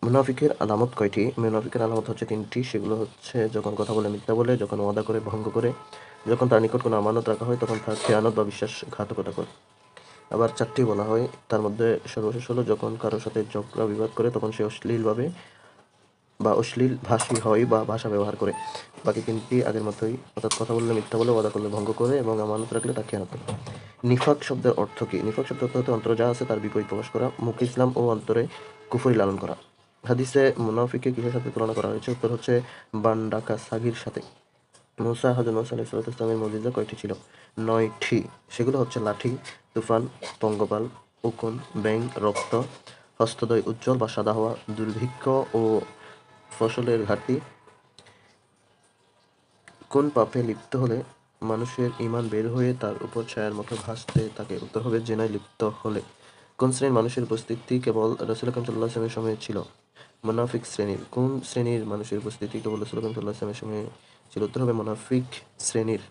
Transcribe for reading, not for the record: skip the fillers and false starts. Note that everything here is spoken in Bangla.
মুনাফিকের আলামত কয়টি? মুনাফিকের আলামত হচ্ছে ৩টি। সেগুলো হচ্ছে যখন কথা বলে মিথ্যা বলে, যখন ওয়াদা করে ভঙ্গ করে, যখন তার নিকট কোনো আমানত রাখা হয় তখন তার খেয়ানত বা বিশ্বাসঘাতকতা করে। আবার ৪টি বলা হয়, তার মধ্যে সর্বশেষ হলো যখন কারো সাথে ঝগড়া বিবাদ করে তখন সে অশ্লীল ভাষী হয় বা ভাষা ব্যবহার করে। বাকি ৩টি আগের মতোই, অর্থাৎ কথা বললে মিথ্যা বলে, ওয়াদা করলে ভঙ্গ করে এবং আমানত রাখলে তা খেয়ানত করে। নিফাক শব্দের অর্থ কী? নিফাক শব্দের অর্থ হতে অন্তরে যা আছে তার বিপরীত প্রকাশ করা, মুখে ইসলাম ও অন্তরে কুফরি লালন করা। হাদিসে মুনাফিককে কিসের সাথে তুলনা করা হয়েছে? উত্তর হচ্ছে বানডাকা সাগির সাথে। হযরত মুসা আলাইহিস সালামের মুজিজা কয়টি ছিল? ৯টি। সেগুলো হচ্ছে লাঠি, তুফান, পঙ্গপাল, উকুন, ব্যাঙ, রক্ত, হস্তদ্বয় উজ্জ্বল বা সাদা হওয়া, দুর্ভিক্ষ ও ফসলের ঘাটতি। কোন পাপে লিপ্ত হলে মানুষের ঈমান বের হয়ে তার উপর ছায়ার মতো ভাসতে থাকে? উত্তর হবে জিনায় লিপ্ত হলে। কোন শ্রেণীর মানুষের উপস্থিতি কেবল রাসূল আকরাম সাল্লাল্লাহু আলাইহি ওয়াসাল্লামের সময়ে ছিল? মুনাফিক শ্রেণীর। কোন শ্রেণীর মানুষের উপস্থিতি কেবল রাসূল আকরাম সাল্লাল্লাহু আলাইহি ওয়াসাল্লামের সময়ে ছিল? উত্তর হবে মুনাফিক শ্রেণীর।